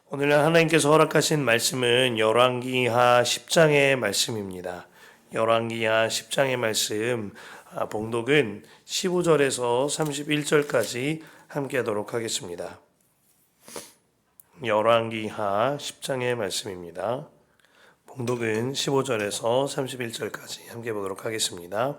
오늘 하나님께서 허락하신 말씀은 열왕기하 10장의 말씀입니다. 열왕기하 10장의 말씀 봉독은 15절에서 31절까지 함께 하도록 하겠습니다. 열왕기하 10장의 말씀입니다. 봉독은 15절에서 31절까지 함께 보도록 하겠습니다.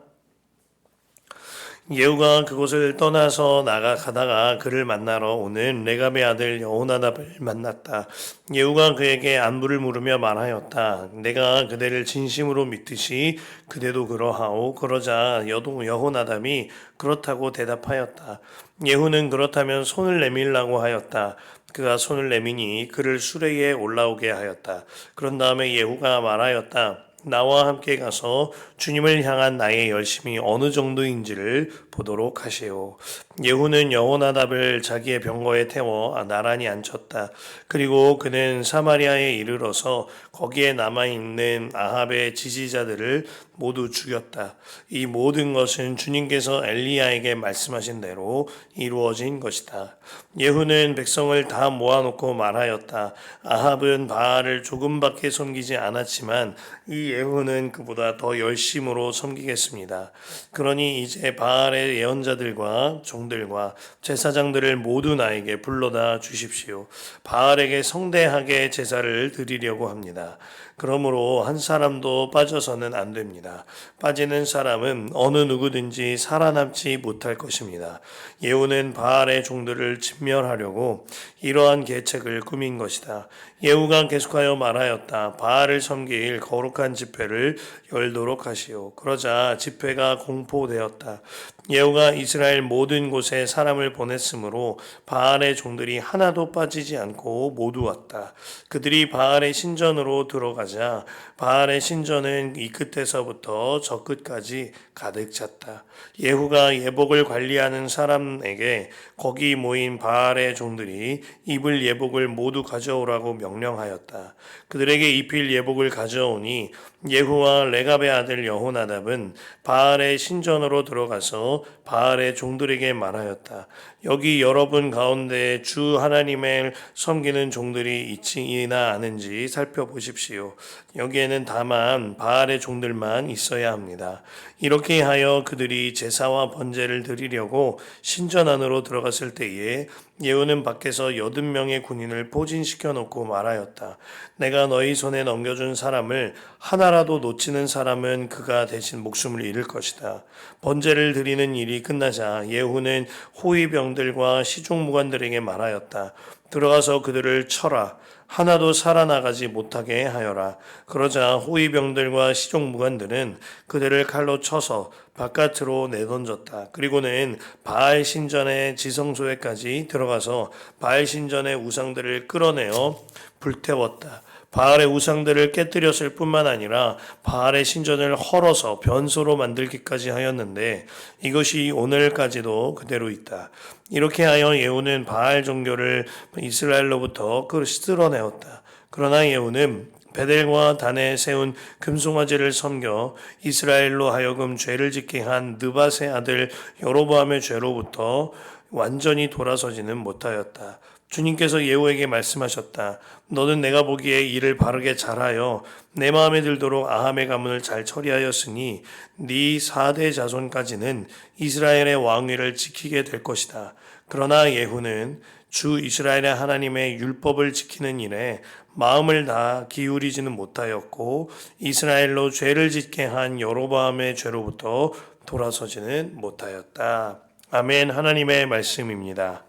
예후가 그곳을 떠나서 나가다가 그를 만나러 오는 레갑의 아들 여호나답을 만났다. 예후가 그에게 안부를 물으며 말하였다. 내가 그대를 진심으로 믿듯이 그대도 그러하오. 그러자 여호나답이 그렇다고 대답하였다. 예후는 그렇다면 손을 내밀라고 하였다. 그가 손을 내미니 그를 수레에 올라오게 하였다. 그런 다음에 예후가 말하였다. 나와 함께 가서 주님을 향한 나의 열심이 어느 정도인지를 보도록 하시오. 예후는 여호나답을 자기의 병거에 태워 나란히 앉혔다. 그리고 그는 사마리아에 이르러서 거기에 남아있는 아합의 지지자들을 모두 죽였다. 이 모든 것은 주님께서 엘리야에게 말씀하신 대로 이루어진 것이다. 예후는 백성을 다 모아놓고 말하였다. 아합은 바알을 조금밖에 섬기지 않았지만 이 예후는 그보다 더 열심으로 섬기겠습니다. 그러니 이제 바알의 예언자들과 종들과 제사장들을 모두 나에게 불러다 주십시오. 바알에게 성대하게 제사를 드리려고 합니다. 그러므로 한 사람도 빠져서는 안 됩니다. 빠지는 사람은 어느 누구든지 살아남지 못할 것입니다. 예후는 바알의 종들을 진멸하려고 이러한 계책을 꾸민 것이다. 예후가 계속하여 말하였다. 바알을 섬길 거룩한 집회를 열도록 하시오. 그러자 집회가 공포되었다. 예후가 이스라엘 모든 곳에 사람을 보냈으므로 바알의 종들이 하나도 빠지지 않고 모두 왔다. 그들이 바알의 신전으로 들어가자 바알의 신전은 이 끝에서부터 저 끝까지 가득 찼다. 예후가 예복을 관리하는 사람에게 거기 모인 바알의 종들이 입을 예복을 모두 가져오라고 명령하였다. 그들에게 입힐 예복을 가져오니 예후와 레갑의 아들 여호나답은 바알의 신전으로 들어가서 바알의 종들에게 말하였다. 여기 여러분 가운데 주 하나님을 섬기는 종들이 있지나 않은지 살펴보십시오. 여기에는 다만 바알의 종들만 있어야 합니다. 이렇게 하여 그들이 제사와 번제를 드리려고 신전 안으로 들어갔을 때에 예후는 밖에서 80명의 군인을 포진시켜 놓고 말하였다. 내가 너희 손에 넘겨준 사람을 하나라도 놓치는 사람은 그가 대신 목숨을 잃을 것이다. 번제를 드리는 일이 끝나자 예후는 호위병들과 시종무관들에게 말하였다. 들어가서 그들을 쳐라. 하나도 살아나가지 못하게 하여라. 그러자 호위병들과 시종무관들은 그들을 칼로 쳐서 바깥으로 내던졌다. 그리고는 바알 신전의 지성소에까지 들어가서 바알 신전의 우상들을 끌어내어 불태웠다. 바알의 우상들을 깨뜨렸을 뿐만 아니라 바알의 신전을 헐어서 변소로 만들기까지 하였는데 이것이 오늘까지도 그대로 있다. 이렇게 하여 예후는 바알 종교를 이스라엘로부터 쓸어내었다. 그러나 예후는 베델과 단에 세운 금송아지를 섬겨 이스라엘로 하여금 죄를 짓게 한 느밧의 아들 여로보암의 죄로부터 완전히 돌아서지는 못하였다. 주님께서 예후에게 말씀하셨다. 너는 내가 보기에 일을 바르게 잘하여 내 마음에 들도록 아합의 가문을 잘 처리하였으니 네 4대 자손까지는 이스라엘의 왕위를 지키게 될 것이다. 그러나 예후는 주 이스라엘의 하나님의 율법을 지키는 일에 마음을 다 기울이지는 못하였고 이스라엘로 죄를 짓게 한 여로보암의 죄로부터 돌아서지는 못하였다. 아멘. 하나님의 말씀입니다.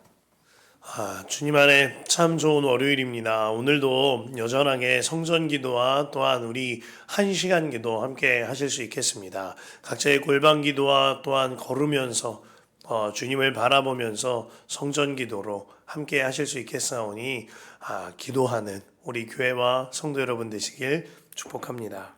주님 안에 참 좋은 월요일입니다. 오늘도 여전하게 성전 기도와 또한 우리 1시간 기도 함께 하실 수 있겠습니다. 각자의 골방 기도와 또한 걸으면서 주님을 바라보면서 성전 기도로 함께 하실 수 있겠사오니 기도하는 우리 교회와 성도 여러분 되시길 축복합니다.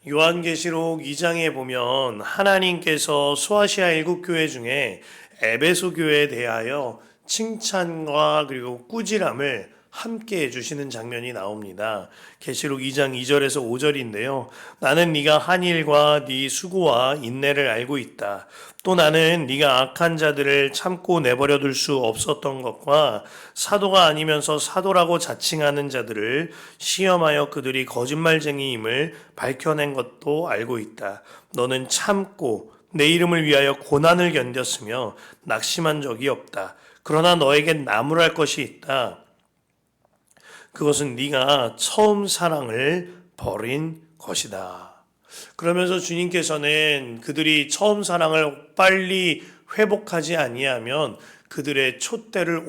요한계시록 2장에 보면 하나님께서 소아시아 7교회 중에 에베소 교회에 대하여 칭찬과 그리고 꾸지람을 함께 해주시는 장면이 나옵니다. 계시록 2장 2절에서 5절인데요. 나는 네가 한 일과 네 수고와 인내를 알고 있다. 또 나는 네가 악한 자들을 참고 내버려 둘 수 없었던 것과 사도가 아니면서 사도라고 자칭하는 자들을 시험하여 그들이 거짓말쟁이임을 밝혀낸 것도 알고 있다. 너는 참고 내 이름을 위하여 고난을 견뎠으며 낙심한 적이 없다. 그러나 너에겐 나무랄 것이 있다. 그것은 네가 처음 사랑을 버린 것이다. 그러면서 주님께서는 그들이 처음 사랑을 빨리 회복하지 아니하면 그들의 촛대를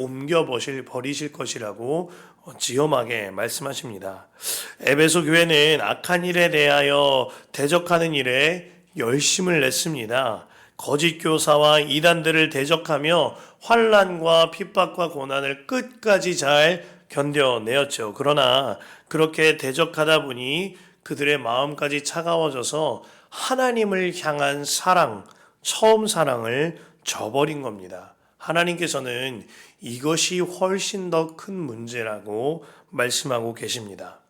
버리실 것이라고 지엄하게 말씀하십니다. 에베소 교회는 악한 일에 대하여 대적하는 일에 열심을 냈습니다. 거짓 교사와 이단들을 대적하며 환난과 핍박과 고난을 끝까지 잘 견뎌내었죠. 그러나 그렇게 대적하다 보니 그들의 마음까지 차가워져서 하나님을 향한 사랑, 처음 사랑을 저버린 겁니다. 하나님께서는 이것이 훨씬 더 큰 문제라고 말씀하고 계십니다.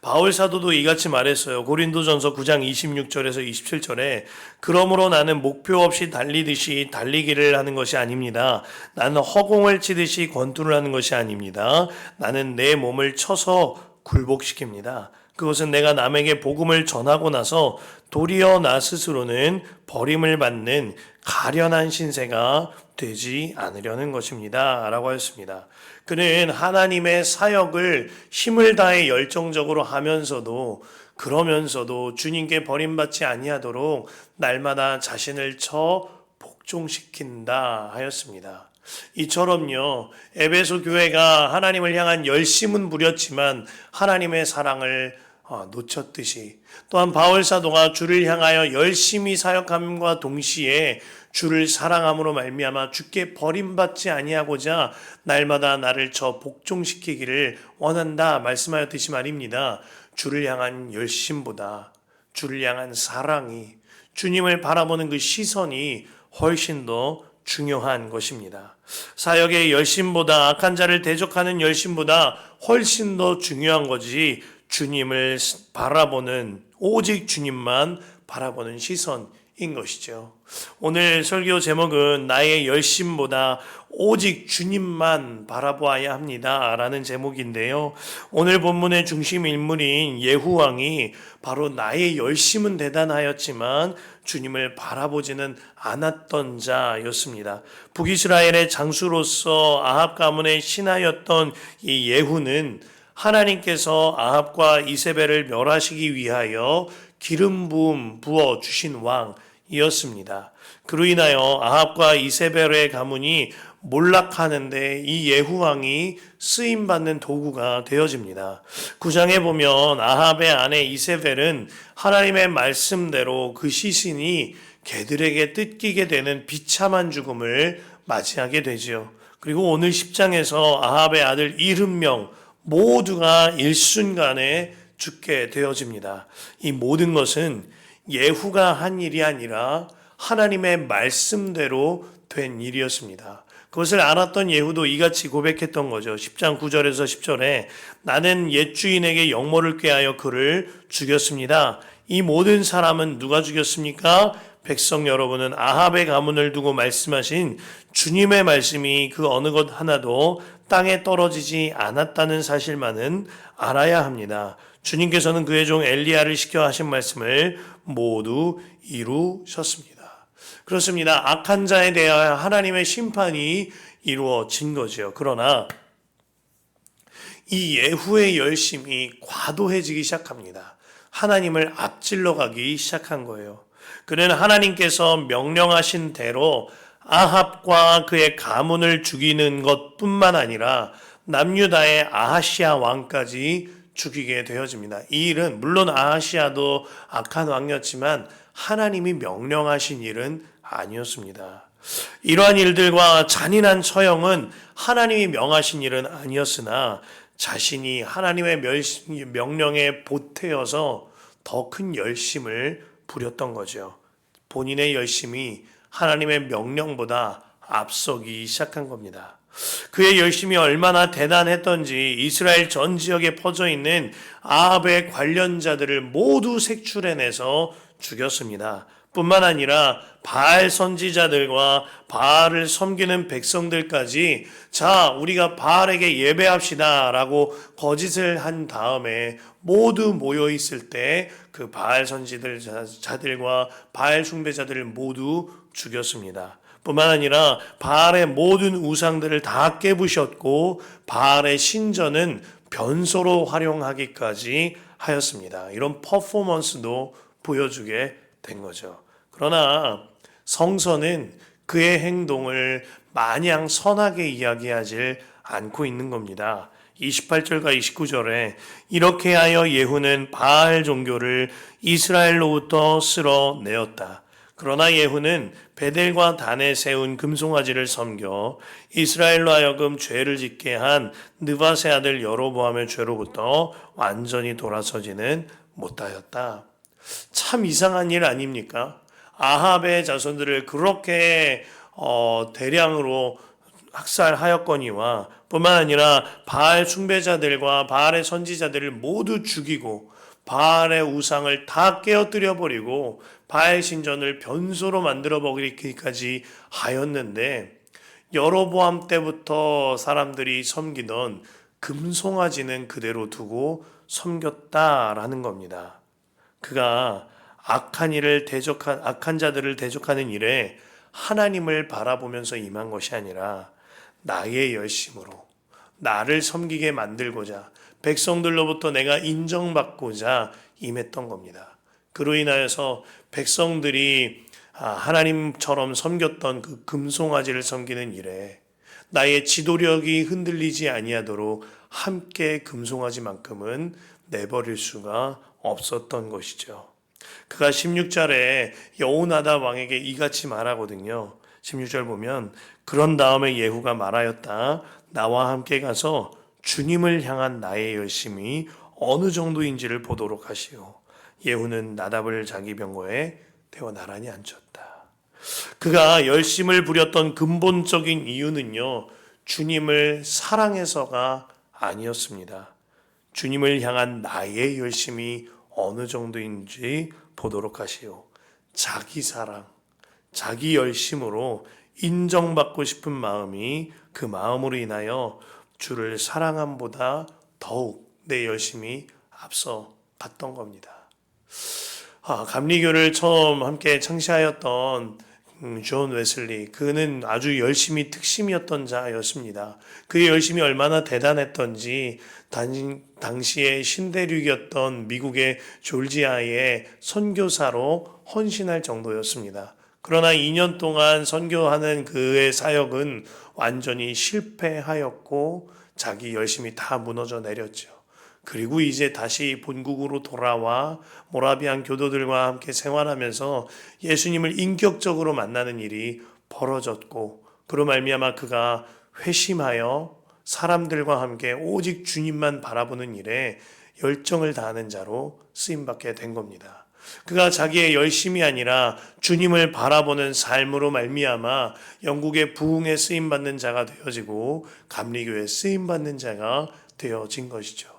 바울 사도도 이같이 말했어요. 고린도전서 9장 26절에서 27절에 그러므로 나는 목표 없이 달리듯이 달리기를 하는 것이 아닙니다. 나는 허공을 치듯이 권투를 하는 것이 아닙니다. 나는 내 몸을 쳐서 굴복시킵니다. 그것은 내가 남에게 복음을 전하고 나서 도리어 나 스스로는 버림을 받는 가련한 신세가 되지 않으려는 것입니다. 라고 하였습니다. 그는 하나님의 사역을 힘을 다해 열정적으로 하면서도 그러면서도 주님께 버림받지 아니하도록 날마다 자신을 쳐 복종시킨다 하였습니다. 이처럼요, 에베소 교회가 하나님을 향한 열심은 부렸지만 하나님의 사랑을 놓쳤듯이 또한 바울 사도가 주를 향하여 열심히 사역함과 동시에 주를 사랑함으로 말미암아 주께 버림받지 아니하고자 날마다 나를 저 복종시키기를 원한다 말씀하였듯이 말입니다. 주를 향한 열심보다 주를 향한 사랑이 주님을 바라보는 그 시선이 훨씬 더 중요한 것입니다. 사역의 열심보다 악한 자를 대적하는 열심보다 훨씬 더 중요한 거지 주님을 바라보는 오직 주님만 바라보는 시선인 것이죠. 오늘 설교 제목은 나의 열심보다 오직 주님만 바라보아야 합니다 라는 제목인데요. 오늘 본문의 중심 인물인 예후 왕이 바로 나의 열심은 대단하였지만 주님을 바라보지는 않았던 자였습니다. 북이스라엘의 장수로서 아합 가문의 신하였던 이 예후는 하나님께서 아합과 이세벨을 멸하시기 위하여 기름 부음 부어 주신 왕이었습니다. 그로 인하여 아합과 이세벨의 가문이 몰락하는데 이 예후 왕이 쓰임 받는 도구가 되어집니다. 9장에 보면 아합의 아내 이세벨은 하나님의 말씀대로 그 시신이 개들에게 뜯기게 되는 비참한 죽음을 맞이하게 되지요. 그리고 오늘 10장에서 아합의 아들 70명 모두가 일순간에 죽게 되어집니다. 이 모든 것은 예후가 한 일이 아니라 하나님의 말씀대로 된 일이었습니다. 그것을 알았던 예후도 이같이 고백했던 거죠. 10장 9절에서 10절에 나는 옛 주인에게 영모를 꾀하여 그를 죽였습니다. 이 모든 사람은 누가 죽였습니까? 백성 여러분은 아합의 가문을 두고 말씀하신 주님의 말씀이 그 어느 것 하나도 땅에 떨어지지 않았다는 사실만은 알아야 합니다. 주님께서는 그의 종 엘리야를 시켜 하신 말씀을 모두 이루셨습니다. 그렇습니다. 악한 자에 대하여 하나님의 심판이 이루어진 거죠. 그러나 이 예후의 열심이 과도해지기 시작합니다. 하나님을 앞질러 가기 시작한 거예요. 그는 하나님께서 명령하신 대로 아합과 그의 가문을 죽이는 것뿐만 아니라 남유다의 아하시아 왕까지 죽이게 되어집니다. 이 일은 물론 아하시아도 악한 왕이었지만 하나님이 명령하신 일은 아니었습니다. 이러한 일들과 잔인한 처형은 하나님이 명하신 일은 아니었으나 자신이 하나님의 명령에 보태어서 더 큰 열심을 부렸던 거죠. 본인의 열심이 하나님의 명령보다 앞서기 시작한 겁니다. 그의 열심이 얼마나 대단했던지 이스라엘 전 지역에 퍼져 있는 아합의 관련자들을 모두 색출해내서 죽였습니다. 뿐만 아니라 바알 선지자들과 바알을 섬기는 백성들까지 자, 우리가 바알에게 예배합시다 라고 거짓을 한 다음에 모두 모여 있을 때 그 바알 선지자들과 바알 숭배자들을 모두 죽였습니다. 뿐만 아니라 바알의 모든 우상들을 다 깨부셨고 바알의 신전은 변소로 활용하기까지 하였습니다. 이런 퍼포먼스도 보여주게 된 거죠. 그러나 성서는 그의 행동을 마냥 선하게 이야기하지 않고 있는 겁니다. 28절과 29절에 이렇게 하여 예후는 바알 종교를 이스라엘로부터 쓸어내었다. 그러나 예후는 베델과 단에 세운 금송아지를 섬겨 이스라엘로 하여금 죄를 짓게 한 느밧의 아들 여로보암의 죄로부터 완전히 돌아서지는 못하였다. 참 이상한 일 아닙니까? 아합의 자손들을 그렇게 대량으로 학살하였거니와 뿐만 아니라 바알 숭배자들과 바알의 선지자들을 모두 죽이고 바알의 우상을 다 깨어뜨려 버리고 바알 신전을 변소로 만들어 버리기까지 하였는데 여로보암 때부터 사람들이 섬기던 금송아지는 그대로 두고 섬겼다라는 겁니다. 그가 악한 자들을 대적하는 일에 하나님을 바라보면서 임한 것이 아니라 나의 열심으로 나를 섬기게 만들고자 백성들로부터 내가 인정받고자 임했던 겁니다. 그로 인하여서 백성들이 하나님처럼 섬겼던 그 금송아지를 섬기는 일에 나의 지도력이 흔들리지 아니하도록 함께 금송아지만큼은 내버릴 수가 없었던 것이죠. 그가 16절에 여호나답 왕에게 이같이 말하거든요. 16절 보면 그런 다음에 예후가 말하였다. 나와 함께 가서 주님을 향한 나의 열심이 어느 정도인지를 보도록 하시오. 예후는 나답을 자기 병거에 태워 나란히 앉혔다. 그가 열심을 부렸던 근본적인 이유는요, 주님을 사랑해서가 아니었습니다. 주님을 향한 나의 열심이 어느 정도인지 보도록 하시오. 자기 사랑, 자기 열심으로 인정받고 싶은 마음이 그 마음으로 인하여 주를 사랑함보다 더욱 내 열심이 앞서 갔던 겁니다. 감리교를 처음 함께 창시하였던 존 웨슬리, 그는 아주 열심히 특심이었던 자였습니다. 그의 열심이 얼마나 대단했던지 당시에 신대륙이었던 미국의 졸지아의 선교사로 헌신할 정도였습니다. 그러나 2년 동안 선교하는 그의 사역은 완전히 실패하였고 자기 열심이 다 무너져 내렸죠. 그리고 이제 다시 본국으로 돌아와 모라비안 교도들과 함께 생활하면서 예수님을 인격적으로 만나는 일이 벌어졌고, 그로 말미암아 그가 회심하여 사람들과 함께 오직 주님만 바라보는 일에 열정을 다하는 자로 쓰임받게 된 겁니다. 그가 자기의 열심이 아니라 주님을 바라보는 삶으로 말미암아 영국의 부흥에 쓰임받는 자가 되어지고 감리교에 쓰임받는 자가 되어진 것이죠.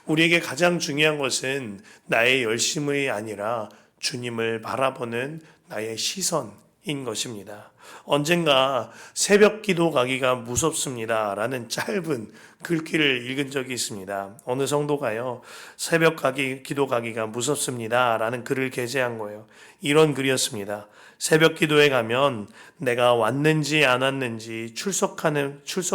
우리에게 가장 중요한 것은 나의 열심이 아니라 주님을 바라보는 나의 시선인 것입니다. 언젠가 새벽 기도 가기가 무섭습니다 라는 짧은 글귀를 읽은 적이 있습니다. 어느 성도가요, 새벽 기도 가기가 무섭습니다 라는 글을 게재한 거예요. 이런 글이었습니다. 새벽 기도에 가면 내가 왔는지 안 왔는지 출석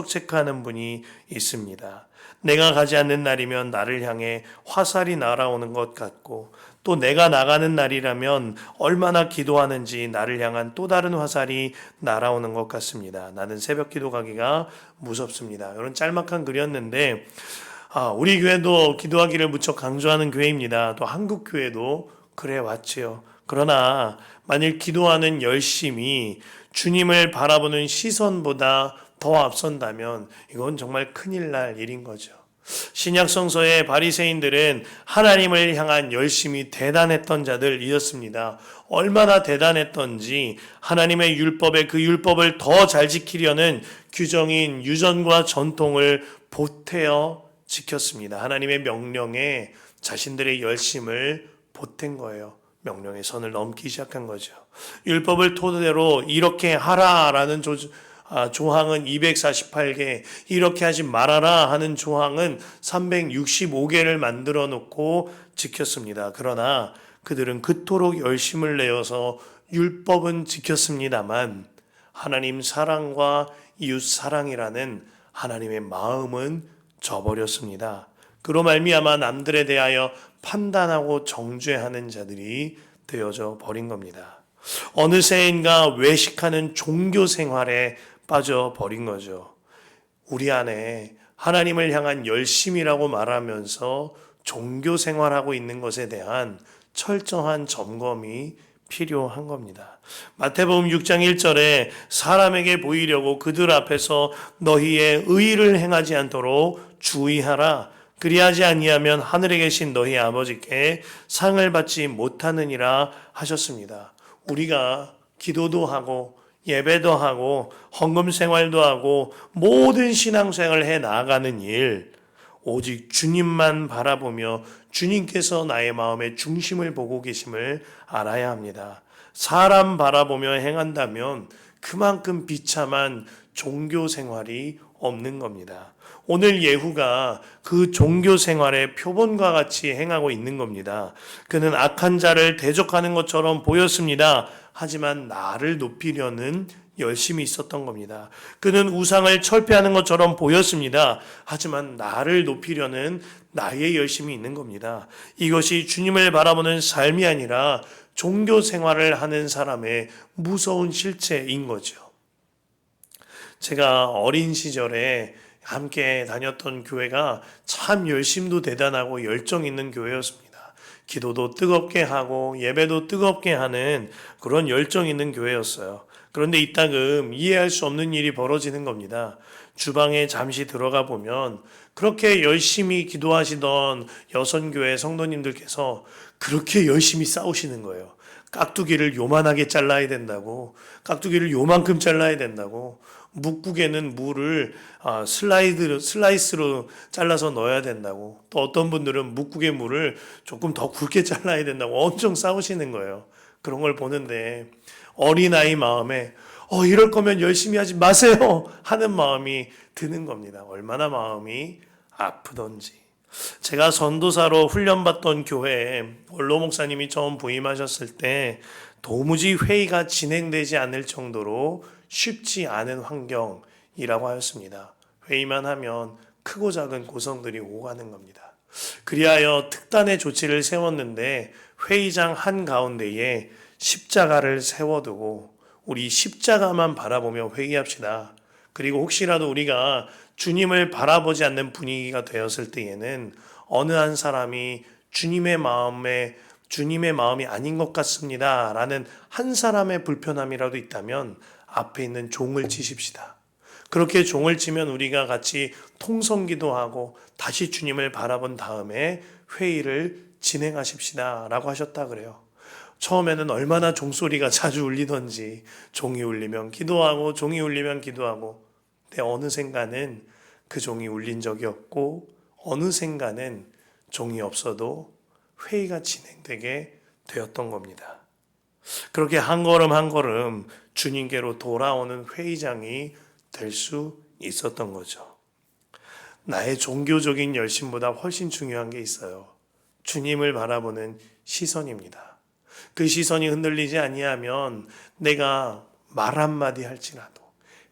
체크하는 분이 있습니다. 내가 가지 않는 날이면 나를 향해 화살이 날아오는 것 같고, 또 내가 나가는 날이라면 얼마나 기도하는지 나를 향한 또 다른 화살이 날아오는 것 같습니다. 나는 새벽 기도 가기가 무섭습니다. 이런 짤막한 글이었는데, 우리 교회도 기도하기를 무척 강조하는 교회입니다. 또 한국 교회도 그래 왔지요. 그러나 만일 기도하는 열심이 주님을 바라보는 시선보다 더 앞선다면 이건 정말 큰일 날 일인 거죠. 신약 성서의 바리새인들은 하나님을 향한 열심이 대단했던 자들이었습니다. 얼마나 대단했던지 하나님의 율법에 그 율법을 더 잘 지키려는 규정인 유전과 전통을 보태어 지켰습니다. 하나님의 명령에 자신들의 열심을 보탠 거예요. 명령의 선을 넘기 시작한 거죠. 율법을 토대로 이렇게 하라라는 조항은 248개, 이렇게 하지 말아라 하는 조항은 365개를 만들어 놓고 지켰습니다. 그러나 그들은 그토록 열심을 내어서 율법은 지켰습니다만 하나님 사랑과 이웃 사랑이라는 하나님의 마음은 저버렸습니다. 그로 말미암아 남들에 대하여 판단하고 정죄하는 자들이 되어져 버린 겁니다. 어느새인가 외식하는 종교 생활에 빠져 버린 거죠. 우리 안에 하나님을 향한 열심이라고 말하면서 종교 생활하고 있는 것에 대한 철저한 점검이 필요한 겁니다. 마태복음 6장 1절에 사람에게 보이려고 그들 앞에서 너희의 의를 행하지 않도록 주의하라. 그리하지 아니하면 하늘에 계신 너희 아버지께 상을 받지 못하느니라 하셨습니다. 우리가 기도도 하고 예배도 하고 헌금 생활도 하고 모든 신앙생활을 해 나가는 일, 오직 주님만 바라보며 주님께서 나의 마음의 중심을 보고 계심을 알아야 합니다. 사람 바라보며 행한다면 그만큼 비참한 종교 생활이 없는 겁니다. 오늘 예후가 그 종교 생활의 표본과 같이 행하고 있는 겁니다. 그는 악한 자를 대적하는 것처럼 보였습니다. 하지만 나를 높이려는 열심이 있었던 겁니다. 그는 우상을 철폐하는 것처럼 보였습니다. 하지만 나를 높이려는 나의 열심이 있는 겁니다. 이것이 주님을 바라보는 삶이 아니라 종교 생활을 하는 사람의 무서운 실체인 거죠. 제가 어린 시절에 함께 다녔던 교회가 참 열심도 대단하고 열정 있는 교회였습니다. 기도도 뜨겁게 하고 예배도 뜨겁게 하는 그런 열정 있는 교회였어요. 그런데 이따금 이해할 수 없는 일이 벌어지는 겁니다. 주방에 잠시 들어가 보면 그렇게 열심히 기도하시던 여선교회 성도님들께서 그렇게 열심히 싸우시는 거예요. 깍두기를 요만하게 잘라야 된다고, 깍두기를 요만큼 잘라야 된다고, 묵국에는 무를 슬라이스로 잘라서 넣어야 된다고, 또 어떤 분들은 묵국의 무를 조금 더 굵게 잘라야 된다고 엄청 싸우시는 거예요. 그런 걸 보는데 어린아이 마음에 이럴 거면 열심히 하지 마세요 하는 마음이 드는 겁니다. 얼마나 마음이 아프던지. 제가 전도사로 훈련받던 교회에 원로 목사님이 처음 부임하셨을 때 도무지 회의가 진행되지 않을 정도로 쉽지 않은 환경이라고 하였습니다. 회의만 하면 크고 작은 고성들이 오가는 겁니다. 그리하여 특단의 조치를 세웠는데 회의장 한가운데에 십자가를 세워두고 우리 십자가만 바라보며 회의합시다. 그리고 혹시라도 우리가 주님을 바라보지 않는 분위기가 되었을 때에는 어느 한 사람이 주님의 마음이 아닌 것 같습니다 라는 한 사람의 불편함이라도 있다면 앞에 있는 종을 치십시다. 그렇게 종을 치면 우리가 같이 통성기도 하고 다시 주님을 바라본 다음에 회의를 진행하십시다 라고 하셨다 그래요. 처음에는 얼마나 종소리가 자주 울리던지 종이 울리면 기도하고 종이 울리면 기도하고, 근데 어느샌가는 그 종이 울린 적이 없고 어느샌가는 종이 없어도 회의가 진행되게 되었던 겁니다. 그렇게 한 걸음 한 걸음 주님께로 돌아오는 회의장이 될 수 있었던 거죠. 나의 종교적인 열심보다 훨씬 중요한 게 있어요. 주님을 바라보는 시선입니다. 그 시선이 흔들리지 아니하면 내가 말 한마디 할지라도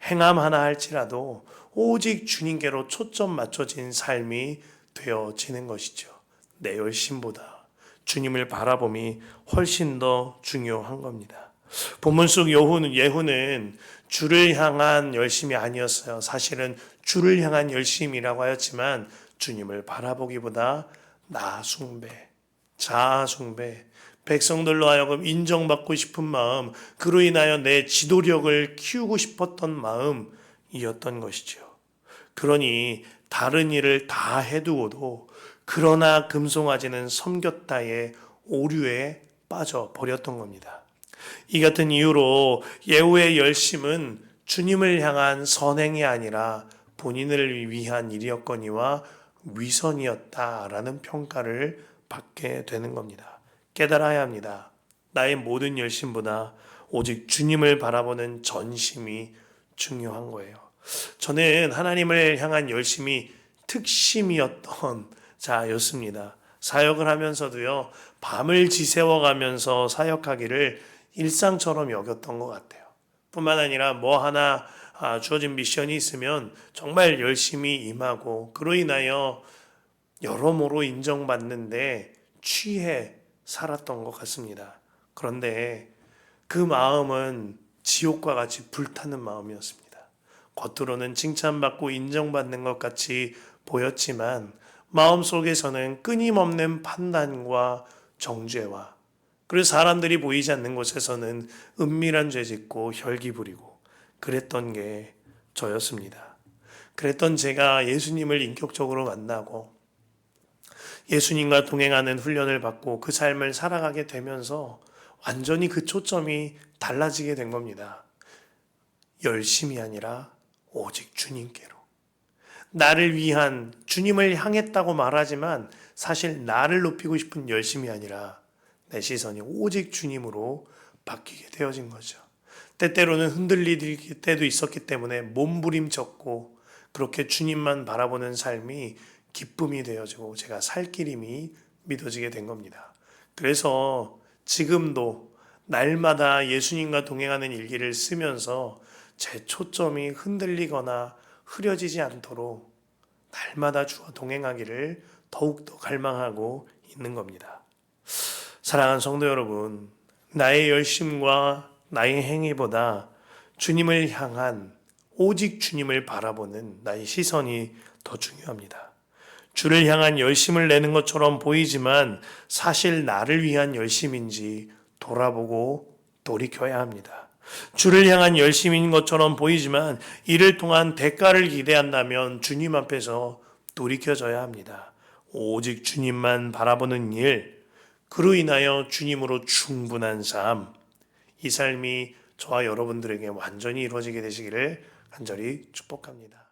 행함 하나 할지라도 오직 주님께로 초점 맞춰진 삶이 되어지는 것이죠. 내 열심보다 주님을 바라봄이 훨씬 더 중요한 겁니다. 본문 속 예후는 주를 향한 열심이 아니었어요. 사실은 주를 향한 열심이라고 하였지만 주님을 바라보기보다 나 숭배, 자아 숭배, 백성들로 하여금 인정받고 싶은 마음, 그로 인하여 내 지도력을 키우고 싶었던 마음이었던 것이죠. 그러니 다른 일을 다 해두고도 그러나 금송아지는 섬겼다의 오류에 빠져 버렸던 겁니다. 이 같은 이유로 예후의 열심은 주님을 향한 선행이 아니라 본인을 위한 일이었거니와 위선이었다라는 평가를 받게 되는 겁니다. 깨달아야 합니다. 나의 모든 열심보다 오직 주님을 바라보는 전심이 중요한 거예요. 저는 하나님을 향한 열심이 특심이었던 자였습니다. 사역을 하면서도요, 밤을 지새워가면서 사역하기를 일상처럼 여겼던 것 같아요. 뿐만 아니라 뭐 하나 주어진 미션이 있으면 정말 열심히 임하고 그로 인하여 여러모로 인정받는데 취해 살았던 것 같습니다. 그런데 그 마음은 지옥과 같이 불타는 마음이었습니다. 겉으로는 칭찬받고 인정받는 것 같이 보였지만 마음속에서는 끊임없는 판단과 정죄와 그리고 사람들이 보이지 않는 곳에서는 은밀한 죄 짓고 혈기 부리고 그랬던 게 저였습니다. 그랬던 제가 예수님을 인격적으로 만나고 예수님과 동행하는 훈련을 받고 그 삶을 살아가게 되면서 완전히 그 초점이 달라지게 된 겁니다. 열심이 아니라 오직 주님께로. 나를 위한 주님을 향했다고 말하지만 사실 나를 높이고 싶은 열심이 아니라 내 시선이 오직 주님으로 바뀌게 되어진 거죠. 때때로는 흔들릴 때도 있었기 때문에 몸부림쳤고 그렇게 주님만 바라보는 삶이 기쁨이 되어지고 제가 살 길임이 믿어지게 된 겁니다. 그래서 지금도 날마다 예수님과 동행하는 일기를 쓰면서 제 초점이 흔들리거나 흐려지지 않도록 날마다 주와 동행하기를 더욱더 갈망하고 있는 겁니다. 사랑하는 성도 여러분, 나의 열심과 나의 행위보다 주님을 향한 오직 주님을 바라보는 나의 시선이 더 중요합니다. 주를 향한 열심을 내는 것처럼 보이지만 사실 나를 위한 열심인지 돌아보고 돌이켜야 합니다. 주를 향한 열심인 것처럼 보이지만 이를 통한 대가를 기대한다면 주님 앞에서 돌이켜져야 합니다. 오직 주님만 바라보는 일, 그로 인하여 주님으로 충분한 삶, 이 삶이 저와 여러분들에게 완전히 이루어지게 되시기를 간절히 축복합니다.